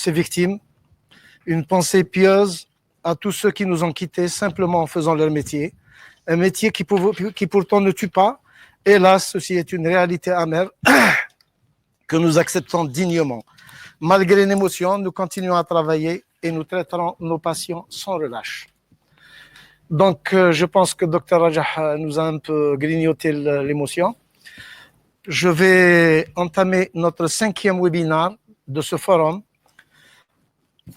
ses victimes, une pensée pieuse à tous ceux qui nous ont quittés simplement en faisant leur métier, un métier qui pourtant ne tue pas. Hélas, ceci est une réalité amère que nous acceptons dignement. Malgré l'émotion, nous continuons à travailler et nous traiterons nos patients sans relâche. Donc, je pense que Dr Rajah nous a un peu grignoté l'émotion. Je vais entamer notre 5e webinaire de ce forum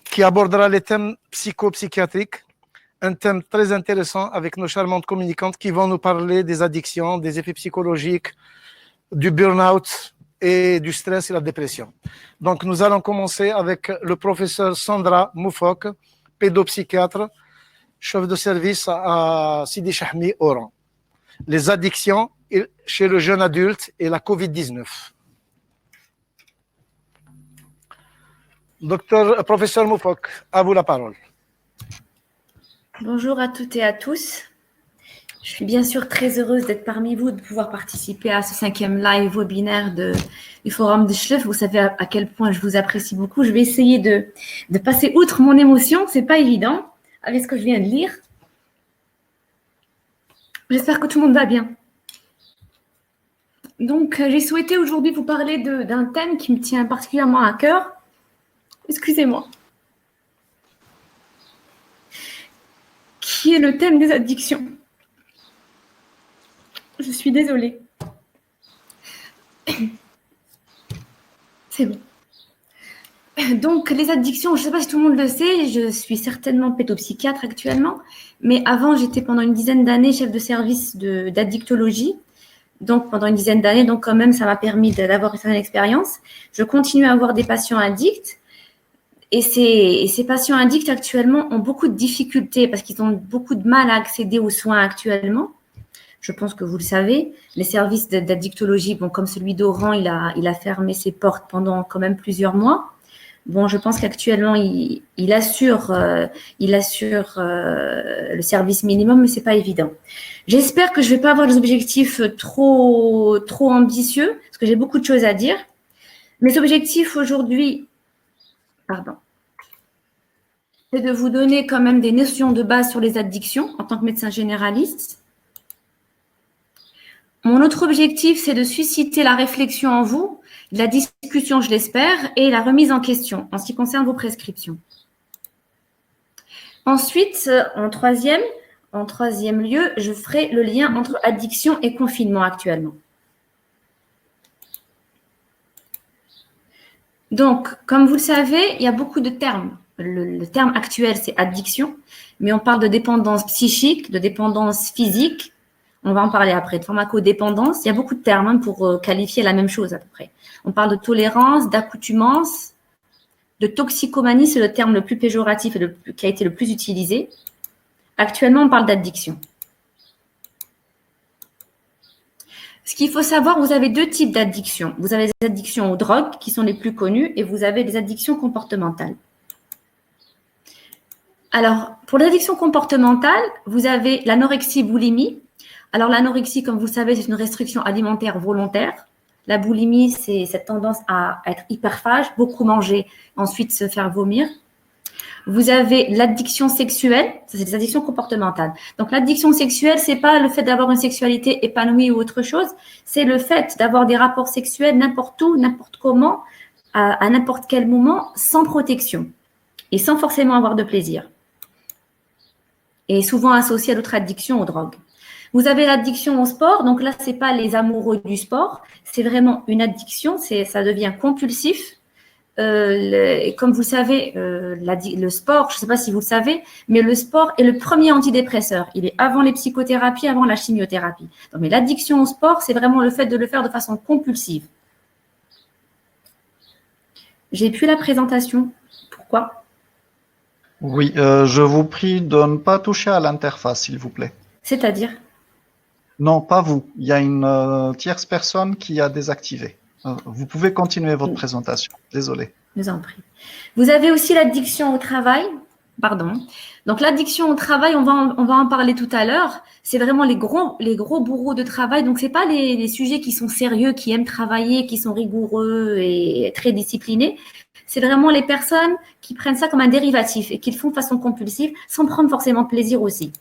qui abordera les thèmes psychopsychiatriques, un thème très intéressant avec nos charmantes communicantes qui vont nous parler des addictions, des effets psychologiques, du burn-out et du stress et la dépression. Donc, nous allons commencer avec le professeur Sandra Moufok, pédopsychiatre, chef de service à Sidi Chahmi, Oran. Les addictions chez le jeune adulte et la Covid-19. Professeur Moufok, à vous la parole. Bonjour à toutes et à tous. Je suis bien sûr très heureuse d'être parmi vous, de pouvoir participer à ce 5e live webinaire du Forum de Chlef. Vous savez à quel point je vous apprécie beaucoup. Je vais essayer de passer outre mon émotion. C'est pas évident avec ce que je viens de lire. J'espère que tout le monde va bien. Donc, j'ai souhaité aujourd'hui vous parler d'un thème qui me tient particulièrement à cœur. Excusez-moi. Qui est le thème des addictions. Je suis désolée. C'est bon. Donc, les addictions, je ne sais pas si tout le monde le sait, je suis certainement pédopsychiatre actuellement, mais avant, j'étais pendant une dizaine d'années chef de service d'addictologie. Donc, pendant une dizaine d'années, donc quand même, ça m'a permis d'avoir une certaine expérience. Je continue à avoir des patients addicts. Et ces patients addicts actuellement ont beaucoup de difficultés parce qu'ils ont beaucoup de mal à accéder aux soins actuellement. Je pense que vous le savez. Les services d'addictologie, bon, comme celui d'Oran, il a fermé ses portes pendant quand même plusieurs mois. Bon, je pense qu'actuellement, il assure le service minimum, mais c'est pas évident. J'espère que je vais pas avoir des objectifs trop ambitieux, parce que j'ai beaucoup de choses à dire. Mes objectifs aujourd'hui, c'est de vous donner quand même des notions de base sur les addictions en tant que médecin généraliste. Mon autre objectif, c'est de susciter la réflexion en vous, la discussion, je l'espère, et la remise en question en ce qui concerne vos prescriptions. Ensuite, en troisième lieu, je ferai le lien entre addiction et confinement actuellement. Donc, comme vous le savez, il y a beaucoup de termes. Le terme actuel, c'est addiction, mais on parle de dépendance psychique, de dépendance physique. On va en parler après, de pharmacodépendance. Il y a beaucoup de termes pour qualifier la même chose à peu près. On parle de tolérance, d'accoutumance, de toxicomanie, c'est le terme le plus péjoratif et qui a été le plus utilisé. Actuellement, on parle d'addiction. Ce qu'il faut savoir, vous avez deux types d'addictions. Vous avez les addictions aux drogues, qui sont les plus connues, et vous avez les addictions comportementales. Alors, pour les addictions comportementales, vous avez l'anorexie-boulimie. Alors, l'anorexie, comme vous le savez, c'est une restriction alimentaire volontaire. La boulimie, c'est cette tendance à être hyperphage, beaucoup manger, ensuite se faire vomir. Vous avez l'addiction sexuelle, ça c'est des addictions comportementales. Donc, l'addiction sexuelle, c'est pas le fait d'avoir une sexualité épanouie ou autre chose, c'est le fait d'avoir des rapports sexuels n'importe où, n'importe comment, à n'importe quel moment, sans protection et sans forcément avoir de plaisir. Et souvent associé à d'autres addictions aux drogues. Vous avez l'addiction au sport, donc là, c'est pas les amoureux du sport, c'est vraiment une addiction, ça devient compulsif. Comme vous le savez, le sport, je ne sais pas si vous le savez, mais le sport est le premier antidépresseur. Il est avant les psychothérapies, avant la chimiothérapie. Donc, mais l'addiction au sport, c'est vraiment le fait de le faire de façon compulsive. J'ai plus la présentation. Pourquoi? Oui, je vous prie de ne pas toucher à l'interface, s'il vous plaît. C'est-à-dire? Non, pas vous. Il y a une tierce personne qui a désactivé. Vous pouvez continuer votre présentation. Désolé. Je vous en prie. Vous avez aussi l'addiction au travail. Pardon. Donc, l'addiction au travail, on va en parler tout à l'heure. C'est vraiment les gros bourreaux de travail. Donc, c'est pas les sujets qui sont sérieux, qui aiment travailler, qui sont rigoureux et très disciplinés. c'est vraiment les personnes qui prennent ça comme un dérivatif et qui le font de façon compulsive sans prendre forcément de plaisir aussi.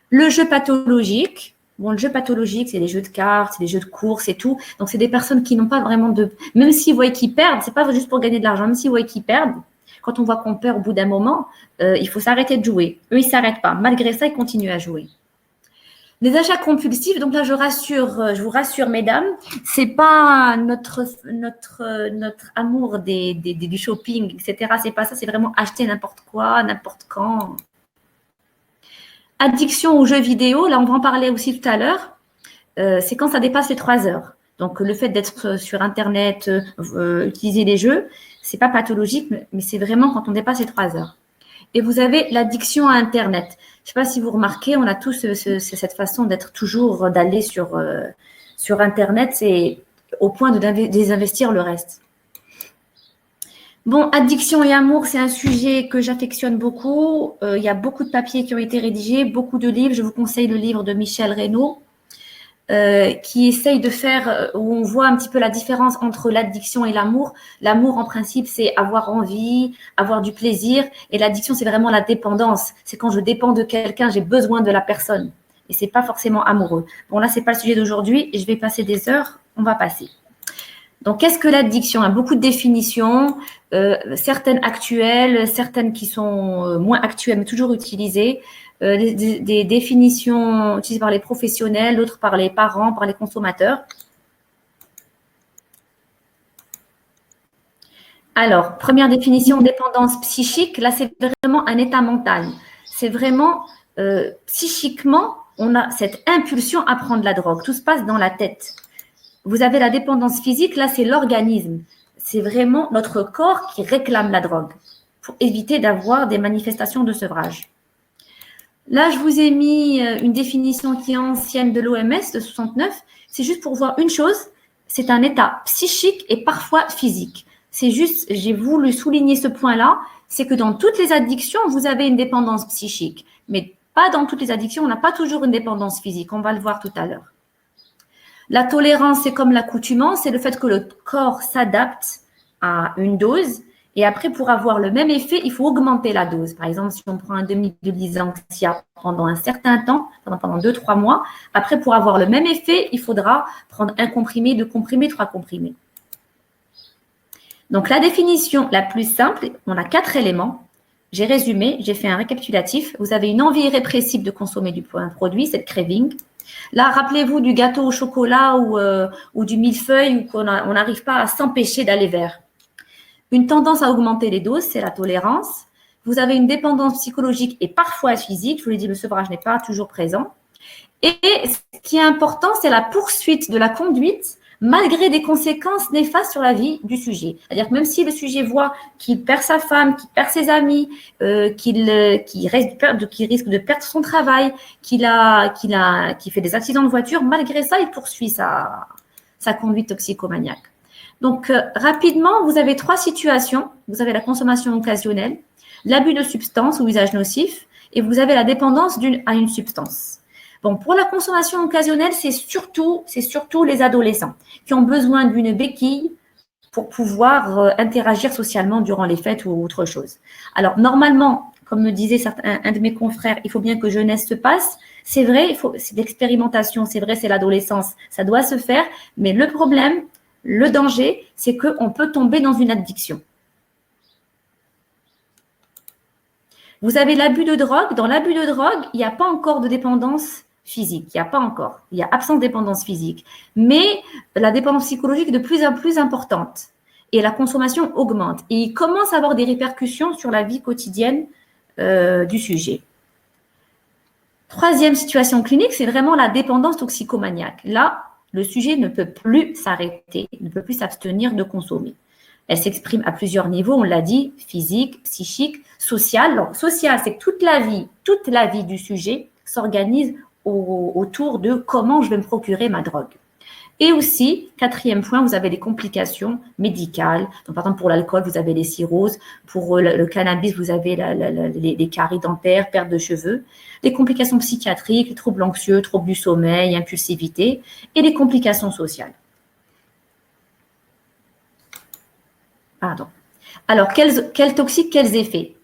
Le jeu pathologique, bon, le jeu pathologique, c'est les jeux de cartes, c'est les jeux de course et tout. Donc, c'est des personnes qui n'ont pas vraiment de… Même s'ils voient qu'ils perdent, c'est pas juste pour gagner de l'argent, même s'ils voient qu'ils perdent, quand on voit qu'on perd au bout d'un moment, il faut s'arrêter de jouer. Eux, ils ne s'arrêtent pas. Malgré ça, ils continuent à jouer. Les achats compulsifs, donc là, je vous rassure, mesdames, c'est pas notre amour du shopping, etc. C'est pas ça, c'est vraiment acheter n'importe quoi, n'importe quand. Addiction aux jeux vidéo, là, on va en parler aussi tout à l'heure. C'est quand ça dépasse les 3 heures. Donc, le fait d'être sur Internet, utiliser les jeux, c'est pas pathologique, mais c'est vraiment quand on dépasse les 3 heures. Et vous avez l'addiction à Internet. Je ne sais pas si vous remarquez, on a tous cette façon d'être toujours, d'aller sur Internet, c'est au point de désinvestir le reste. Bon, addiction et amour, c'est un sujet que j'affectionne beaucoup. Il y a beaucoup de papiers qui ont été rédigés, beaucoup de livres. Je vous conseille le livre de Michel Reynaud, qui essaye de faire, où on voit un petit peu la différence entre l'addiction et l'amour. L'amour, en principe, c'est avoir envie, avoir du plaisir. Et l'addiction, c'est vraiment la dépendance. C'est quand je dépends de quelqu'un, j'ai besoin de la personne. Et c'est pas forcément amoureux. Bon, là, c'est pas le sujet d'aujourd'hui. Et je vais passer des heures. On va passer. Donc, qu'est-ce que l'addiction? Il y a beaucoup de définitions, certaines actuelles, certaines qui sont moins actuelles, mais toujours utilisées. Des définitions utilisées par les professionnels, d'autres par les parents, par les consommateurs. Alors, première définition, dépendance psychique. Là, c'est vraiment un état mental. C'est vraiment, psychiquement, on a cette impulsion à prendre la drogue. Tout se passe dans la tête. Vous avez la dépendance physique, là, c'est l'organisme. C'est vraiment notre corps qui réclame la drogue pour éviter d'avoir des manifestations de sevrage. Là, je vous ai mis une définition qui est ancienne de l'OMS de 69. C'est juste pour voir une chose, c'est un état psychique et parfois physique. C'est juste, j'ai voulu souligner ce point-là, c'est que dans toutes les addictions, vous avez une dépendance psychique. Mais pas dans toutes les addictions, on n'a pas toujours une dépendance physique. On va le voir tout à l'heure. La tolérance, c'est comme l'accoutumance, c'est le fait que le corps s'adapte à une dose. Et après, pour avoir le même effet, il faut augmenter la dose. Par exemple, si on prend un demi de Lysanxia pendant un certain temps, pendant 2-3 mois, après, pour avoir le même effet, il faudra prendre 1 comprimé, 2 comprimés, 3 comprimés. Donc, la définition la plus simple, on a 4 éléments. J'ai résumé, j'ai fait un récapitulatif. Vous avez une envie irrépressible de consommer un produit, c'est le craving. Là, rappelez-vous du gâteau au chocolat ou du millefeuille où on n'arrive pas à s'empêcher d'aller vers. Une tendance à augmenter les doses, c'est la tolérance. Vous avez une dépendance psychologique et parfois physique. Je vous l'ai dit, le sevrage n'est pas toujours présent. Et ce qui est important, c'est la poursuite de la conduite malgré des conséquences néfastes sur la vie du sujet. C'est-à-dire que même si le sujet voit qu'il perd sa femme, qu'il perd ses amis, qu'il risque de perdre son travail, qu'il fait des accidents de voiture, malgré ça, il poursuit sa conduite toxicomaniaque. Donc, rapidement, vous avez 3 situations. Vous avez la consommation occasionnelle, l'abus de substances ou usage nocif, et vous avez la dépendance à une substance. Bon, pour la consommation occasionnelle, c'est surtout les adolescents qui ont besoin d'une béquille pour pouvoir interagir socialement durant les fêtes ou autre chose. Alors, normalement, comme me disait un de mes confrères, il faut bien que jeunesse se passe. C'est vrai, c'est l'expérimentation, c'est vrai, c'est l'adolescence, ça doit se faire, mais le problème, le danger, c'est qu'on peut tomber dans une addiction. Vous avez l'abus de drogue. Dans l'abus de drogue, il n'y a pas encore de dépendance physique. Il n'y a pas encore. Il y a absence de dépendance physique. Mais la dépendance psychologique est de plus en plus importante. Et la consommation augmente. Et il commence à avoir des répercussions sur la vie quotidienne du sujet. 3e situation clinique, c'est vraiment la dépendance toxicomaniaque. Là, le sujet ne peut plus s'arrêter, ne peut plus s'abstenir de consommer. Elle s'exprime à plusieurs niveaux, on l'a dit, physique, psychique, social. Alors, social, c'est que toute la vie du sujet s'organise autour de comment je vais me procurer ma drogue. Et aussi, 4e point, vous avez les complications médicales. Donc, par exemple, pour l'alcool, vous avez les cirrhoses. Pour le cannabis, vous avez les caries dentaires, perte de cheveux. Les complications psychiatriques, les troubles anxieux, troubles du sommeil, impulsivité. Et les complications sociales. Pardon. Alors, quels toxiques, quels effets?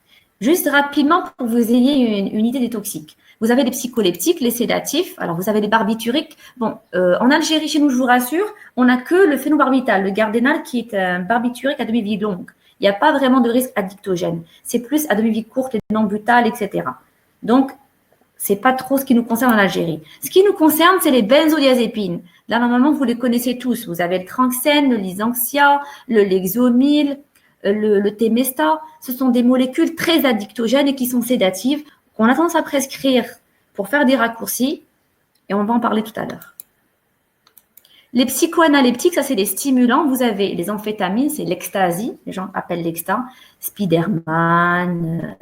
Juste rapidement pour que vous ayez une idée des toxiques. Vous avez les psycholeptiques, les sédatifs. Alors, vous avez les barbituriques. Bon, en Algérie, chez nous, je vous rassure, on n'a que le phénobarbital, le Gardénal, qui est un barbiturique à demi-vie longue. Il n'y a pas vraiment de risque addictogène. C'est plus à demi-vie courte, les non-butales, etc. Donc, c'est pas trop ce qui nous concerne en Algérie. Ce qui nous concerne, c'est les benzodiazépines. Là, normalement, vous les connaissez tous. Vous avez le tranxène, le lysanxia, le Lexomil, le Temesta. Ce sont des molécules très addictogènes et qui sont sédatives, qu'on a tendance à prescrire pour faire des raccourcis. Et on va en parler tout à l'heure. Les psychoanaleptiques, ça, c'est des stimulants. Vous avez les amphétamines, c'est l'ecstasy. Les gens appellent l'exta. Spiderman,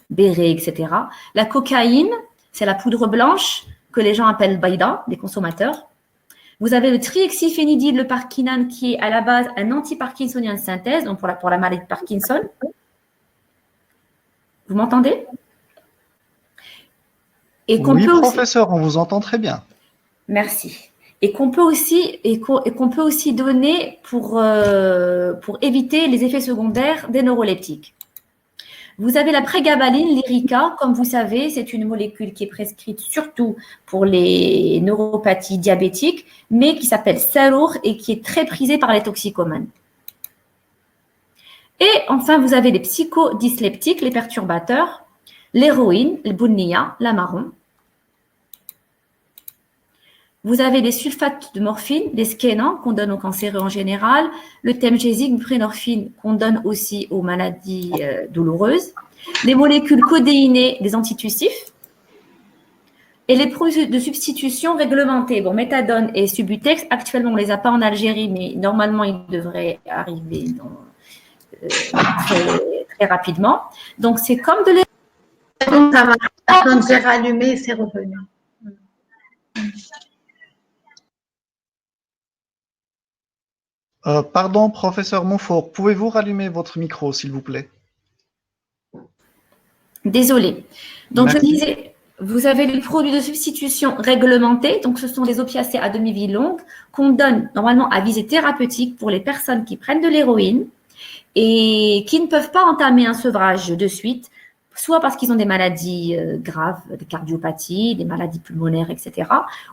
Béret, etc. La cocaïne, c'est la poudre blanche que les gens appellent baïda, les consommateurs. Vous avez le trihexyphénidyle, le Parkinan, qui est à la base un anti-parkinsonien de synthèse, donc pour la maladie de Parkinson. Vous m'entendez? Oui, professeur, on vous entend très bien. Merci. Et qu'on peut aussi donner pour éviter les effets secondaires des neuroleptiques. Vous avez la prégabaline, Lyrica. Comme vous savez, c'est une molécule qui est prescrite surtout pour les neuropathies diabétiques, mais qui s'appelle Sarour et qui est très prisée par les toxicomanes. Et enfin, vous avez les psychodysleptiques, les perturbateurs, l'héroïne, le bunnia, la marron. Vous avez les sulfates de morphine, les skénans qu'on donne aux cancéreux en général, le temgesic, prénorphine qu'on donne aussi aux maladies douloureuses, les molécules codéinées des antitussifs et les produits de substitution réglementés. Bon, méthadone et Subutex, actuellement on ne les a pas en Algérie, mais normalement ils devraient arriver très rapidement. Donc c'est comme de Ça va. Quand j'ai rallumé, c'est revenu. Pardon, professeur Montfort, pouvez-vous rallumer votre micro, s'il vous plaît? Désolée. Donc, Merci. je disais, vous avez les produits de substitution réglementés. Donc, ce sont des opiacés à demi-vie longue qu'on donne normalement à visée thérapeutique pour les personnes qui prennent de l'héroïne et qui ne peuvent pas entamer un sevrage de suite, soit parce qu'ils ont des maladies graves, des cardiopathies, des maladies pulmonaires, etc.,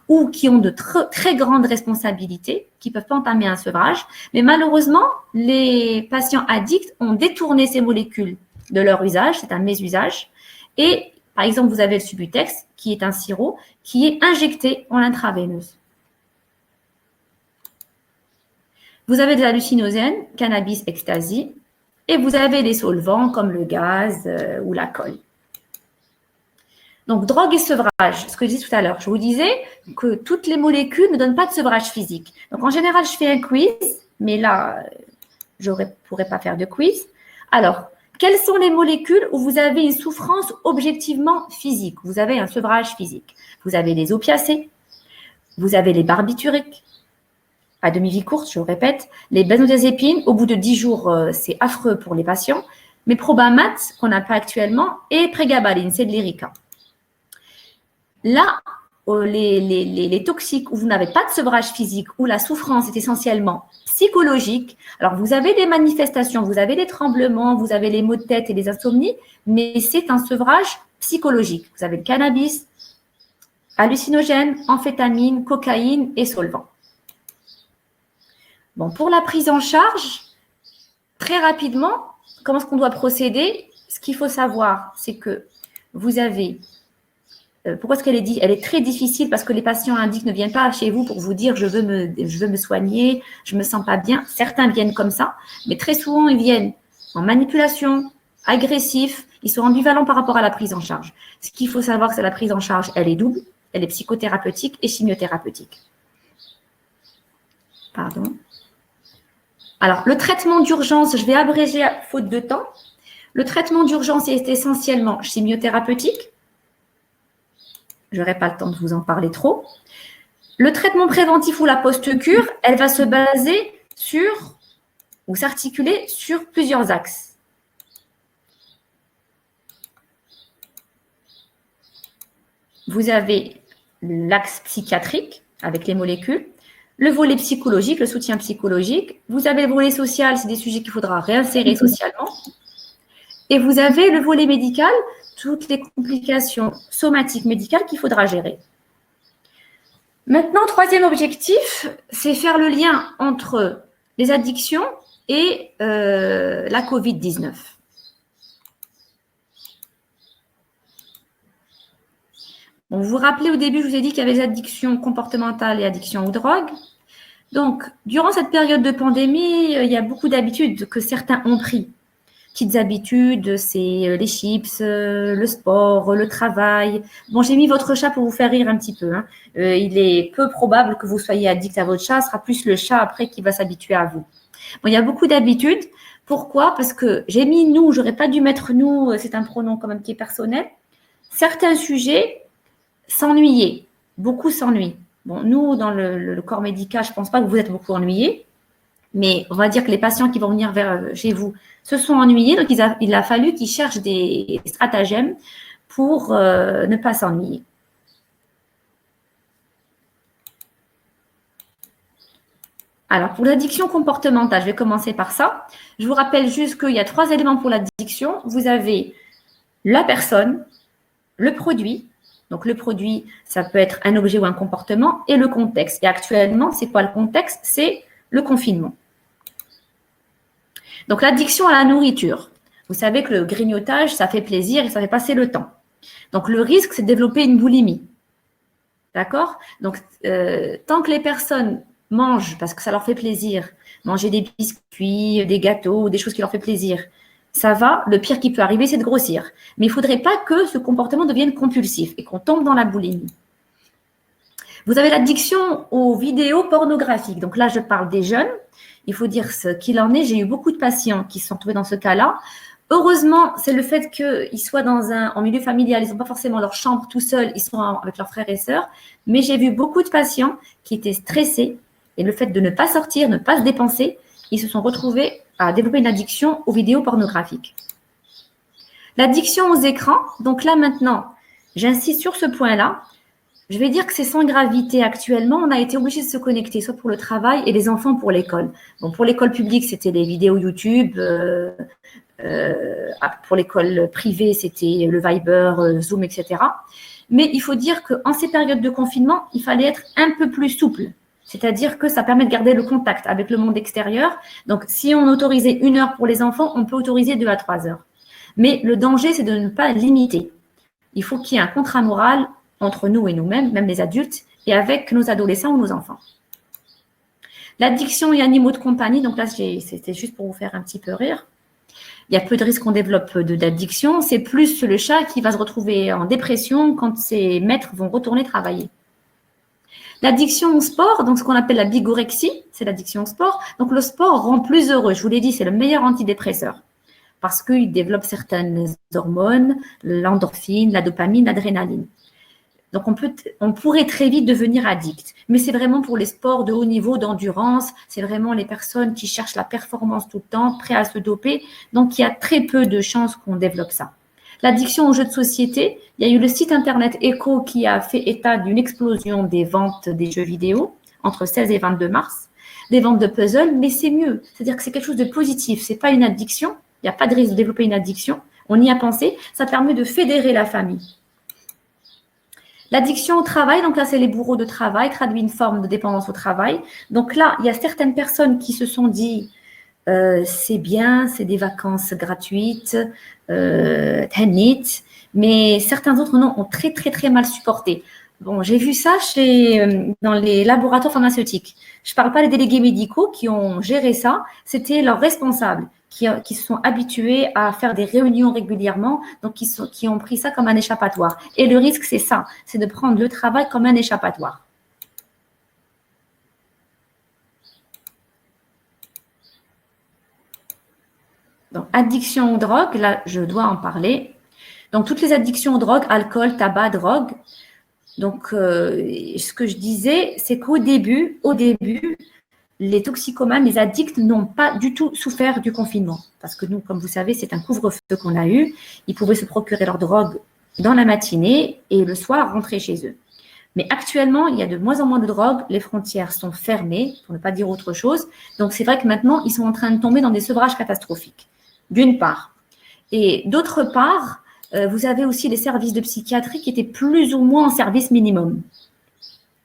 ou qui ont de très grandes responsabilités, qui ne peuvent pas entamer un sevrage. Mais malheureusement, les patients addicts ont détourné ces molécules de leur usage, c'est un mésusage. Et par exemple, vous avez le Subutex, qui est un sirop, qui est injecté en intraveineuse. Vous avez des hallucinogènes, cannabis, ecstasy, et vous avez des solvants comme le gaz ou la colle. Donc, drogue et sevrage, ce que je disais tout à l'heure. Je vous disais que toutes les molécules ne donnent pas de sevrage physique. Donc, en général, je fais un quiz, mais là, je ne pourrais pas faire de quiz. Alors, quelles sont les molécules où vous avez une souffrance objectivement physique? Vous avez un sevrage physique. Vous avez les opiacés, vous avez les barbituriques, à demi-vie courte, je le répète, les benzodiazépines, au bout de 10 jours, c'est affreux pour les patients, mais Probamat, qu'on n'a pas actuellement, et prégabaline, c'est de l'Erica. Là, les toxiques où vous n'avez pas de sevrage physique, où la souffrance est essentiellement psychologique, alors vous avez des manifestations, vous avez des tremblements, vous avez les maux de tête et les insomnies, mais c'est un sevrage psychologique. Vous avez le cannabis, hallucinogène, amphétamine, cocaïne et solvants. Bon, pour la prise en charge, très rapidement, comment est-ce qu'on doit procéder? Ce qu'il faut savoir, c'est que vous avez… pourquoi est-ce qu'elle est dit? Elle est très difficile parce que les patients indiquent ne viennent pas chez vous pour vous dire je veux me soigner, je me sens pas bien. Certains viennent comme ça, mais très souvent ils viennent en manipulation, agressifs, ils sont ambivalents par rapport à la prise en charge. Ce qu'il faut savoir, c'est que la prise en charge, elle est double, elle est psychothérapeutique et chimiothérapeutique. Pardon. Alors, le traitement d'urgence, je vais abréger à faute de temps. Le traitement d'urgence est essentiellement chimiothérapeutique. Je n'aurai pas le temps de vous en parler trop. Le traitement préventif ou la post-cure, elle va se baser sur ou s'articuler sur plusieurs axes. Vous avez l'axe psychiatrique avec les molécules. le volet psychologique, le soutien psychologique. Vous avez le volet social, c'est des sujets qu'il faudra réinsérer socialement. Et vous avez le volet médical, toutes les complications somatiques médicales qu'il faudra gérer. Maintenant, troisième objectif, c'est faire le lien entre les addictions et la Covid-19. Bon, vous vous rappelez au début, je vous ai dit qu'il y avait les addictions comportementales et addictions aux drogues. Donc, durant cette période de pandémie, il y a beaucoup d'habitudes que certains ont pris. Petites habitudes, c'est les chips, le sport, le travail. Bon, j'ai mis votre chat pour vous faire rire un petit peu. Hein. Il est peu probable que vous soyez addict à votre chat. Ce sera plus le chat après qui va s'habituer à vous. Bon, il y a beaucoup d'habitudes. Pourquoi? Parce que j'ai mis nous, j'aurais pas dû mettre nous, c'est un pronom quand même qui est personnel. Certains sujets s'ennuyer. Beaucoup s'ennuient. Bon, nous, dans le corps médical, je ne pense pas que vous êtes beaucoup ennuyés. Mais on va dire que les patients qui vont venir chez vous se sont ennuyés, donc il a fallu qu'ils cherchent des stratagèmes pour ne pas s'ennuyer. Alors, pour l'addiction comportementale, je vais commencer par ça. Je vous rappelle juste qu'il y a 3 éléments pour l'addiction. Vous avez la personne, le produit. Donc, le produit, ça peut être un objet ou un comportement, et le contexte. Et actuellement, c'est quoi le contexte? C'est le confinement. Donc, l'addiction à la nourriture. Vous savez que le grignotage, ça fait plaisir et ça fait passer le temps. Donc, le risque, c'est de développer une boulimie. D'accord? Donc, tant que les personnes mangent, parce que ça leur fait plaisir, manger des biscuits, des gâteaux, des choses qui leur font plaisir, ça va. Le pire qui peut arriver, c'est de grossir. Mais il ne faudrait pas que ce comportement devienne compulsif et qu'on tombe dans la boulimie. Vous avez l'addiction aux vidéos pornographiques. Donc là, je parle des jeunes. Il faut dire ce qu'il en est. J'ai eu beaucoup de patients qui se sont trouvés dans ce cas-là. Heureusement, c'est le fait qu'ils soient en milieu familial. Ils n'ont pas forcément leur chambre tout seuls. Ils sont avec leurs frères et sœurs. Mais j'ai vu beaucoup de patients qui étaient stressés. Et le fait de ne pas sortir, ne pas se dépenser, ils se sont retrouvés à développer une addiction aux vidéos pornographiques. L'addiction aux écrans. Donc là, maintenant, j'insiste sur ce point-là. Je vais dire que c'est sans gravité actuellement. On a été obligé de se connecter, soit pour le travail et les enfants pour l'école. Bon, pour l'école publique, c'était les vidéos YouTube. Pour l'école privée, c'était le Viber, Zoom, etc. Mais il faut dire qu'en ces périodes de confinement, il fallait être un peu plus souple. C'est-à-dire que ça permet de garder le contact avec le monde extérieur. Donc, si on autorisait 1 heure pour les enfants, on peut autoriser 2 à 3 heures. Mais le danger, c'est de ne pas limiter. Il faut qu'il y ait un contrat moral entre nous et nous-mêmes, même les adultes, et avec nos adolescents ou nos enfants. L'addiction et animaux de compagnie, donc là, c'était juste pour vous faire un petit peu rire. Il y a peu de risques qu'on développe d'addiction. C'est plus le chat qui va se retrouver en dépression quand ses maîtres vont retourner travailler. L'addiction au sport, donc ce qu'on appelle la bigorexie, c'est l'addiction au sport. Donc le sport rend plus heureux. Je vous l'ai dit, c'est le meilleur antidépresseur parce qu'il développe certaines hormones, l'endorphine, la dopamine, l'adrénaline. Donc on pourrait très vite devenir addict. Mais c'est vraiment pour les sports de haut niveau, d'endurance. C'est vraiment les personnes qui cherchent la performance tout le temps, prêts à se doper. Donc il y a très peu de chances qu'on développe ça. L'addiction aux jeux de société, il y a eu le site internet Echo qui a fait état d'une explosion des ventes des jeux vidéo entre 16 et 22 mars, des ventes de puzzles, mais c'est mieux. C'est-à-dire que c'est quelque chose de positif, c'est pas une addiction, il n'y a pas de risque de développer une addiction, on y a pensé, ça permet de fédérer la famille. L'addiction au travail, donc là c'est les bourreaux de travail, traduit une forme de dépendance au travail. Donc là, il y a certaines personnes qui se sont dit c'est bien, c'est des vacances gratuites, mais certains autres non, ont très très très mal supporté. Bon, j'ai vu ça dans les laboratoires pharmaceutiques. Je ne parle pas des délégués médicaux qui ont géré ça, c'était leurs responsables qui se sont habitués à faire des réunions régulièrement, donc qui ont pris ça comme un échappatoire. Et le risque, c'est ça, c'est de prendre le travail comme un échappatoire. Donc, addiction aux drogues, là, je dois en parler. Donc, toutes les addictions aux drogues, alcool, tabac, drogue. Donc, ce que je disais, c'est qu'au début, les toxicomanes, les addicts n'ont pas du tout souffert du confinement. Parce que nous, comme vous savez, c'est un couvre-feu qu'on a eu. Ils pouvaient se procurer leur drogue dans la matinée et le soir, rentrer chez eux. Mais actuellement, il y a de moins en moins de drogue, les frontières sont fermées, pour ne pas dire autre chose. Donc, c'est vrai que maintenant, ils sont en train de tomber dans des sevrages catastrophiques, d'une part. Et d'autre part, vous avez aussi les services de psychiatrie qui étaient plus ou moins en service minimum.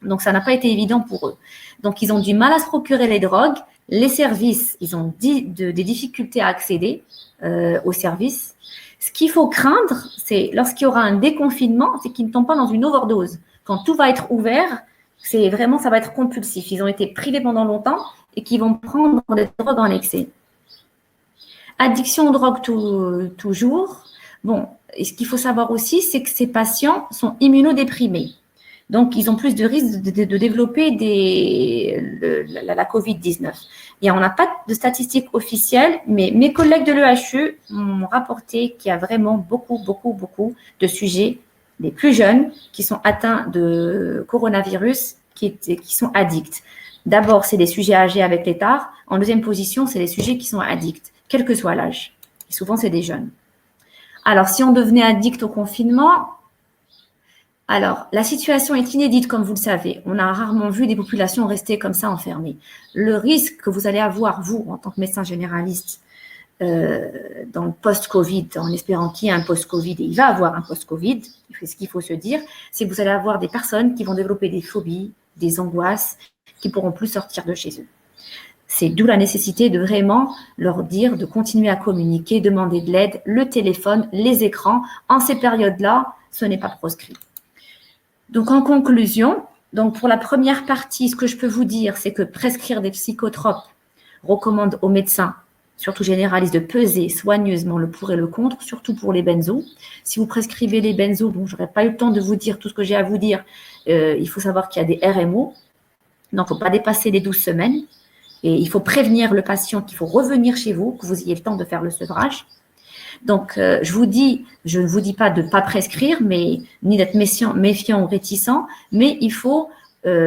Donc, ça n'a pas été évident pour eux. Donc, ils ont du mal à se procurer les drogues. Les services, ils ont des difficultés à accéder aux services. Ce qu'il faut craindre, c'est lorsqu'il y aura un déconfinement, c'est qu'ils ne tombent pas dans une overdose. Quand tout va être ouvert, c'est vraiment, ça va être compulsif. Ils ont été privés pendant longtemps et qu'ils vont prendre des drogues en excès. Addiction aux drogues toujours. Bon, et ce qu'il faut savoir aussi, c'est que ces patients sont immunodéprimés. Donc, ils ont plus de risques de développer la COVID-19. Et on n'a pas de statistiques officielles, mais mes collègues de l'EHU m'ont rapporté qu'il y a vraiment beaucoup de sujets, les plus jeunes, qui sont atteints de coronavirus, qui sont addicts. D'abord, c'est les sujets âgés avec l'étard. En deuxième position, c'est les sujets qui sont addicts, quel que soit l'âge. Et souvent, c'est des jeunes. Alors, si on devenait addict au confinement, alors, la situation est inédite, comme vous le savez. On a rarement vu des populations rester comme ça enfermées. Le risque que vous allez avoir, vous, en tant que médecin généraliste, dans le post-Covid, en espérant qu'il y ait un post-Covid, et il va avoir un post-Covid, ce qu'il faut se dire, c'est que vous allez avoir des personnes qui vont développer des phobies, des angoisses, qui ne pourront plus sortir de chez eux. C'est d'où la nécessité de vraiment leur dire de continuer à communiquer, demander de l'aide, le téléphone, les écrans. En ces périodes-là, ce n'est pas proscrit. Donc, en conclusion, donc pour la première partie, ce que je peux vous dire, c'est que prescrire des psychotropes recommande aux médecins, surtout généralistes, de peser soigneusement le pour et le contre, surtout pour les benzos. Si vous prescrivez les benzos, bon, je n'aurai pas eu le temps de vous dire tout ce que j'ai à vous dire, il faut savoir qu'il y a des RMO, donc il ne faut pas dépasser les 12 semaines, et il faut prévenir le patient qu'il faut revenir chez vous, que vous ayez le temps de faire le sevrage. Donc, je ne vous dis pas de ne pas prescrire, mais ni d'être méfiant ou réticent, mais il faut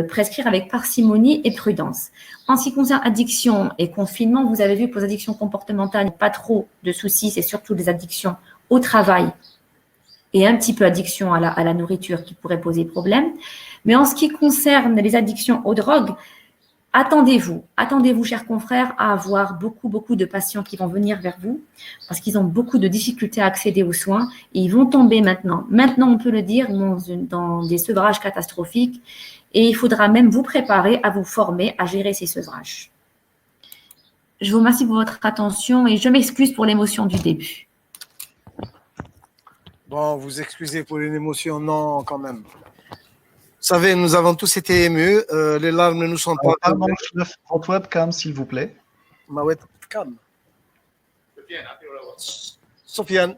prescrire avec parcimonie et prudence. En ce qui concerne addiction et confinement, vous avez vu que pour les addictions comportementales, pas trop de soucis, c'est surtout des addictions au travail et un petit peu addiction à la nourriture qui pourrait poser problème. Mais en ce qui concerne les addictions aux drogues, attendez-vous, chers confrères, à avoir beaucoup de patients qui vont venir vers vous parce qu'ils ont beaucoup de difficultés à accéder aux soins et ils vont tomber maintenant. Maintenant, on peut le dire, dans des sevrages catastrophiques et il faudra même vous préparer à vous former à gérer ces sevrages. Je vous remercie pour votre attention et je m'excuse pour l'émotion du début. Bon, vous excusez pour une émotion, non, quand même. Vous savez, nous avons tous été émus. Les larmes ne nous sont pas... Votre webcam, s'il vous plaît. Ma webcam. Sofiane.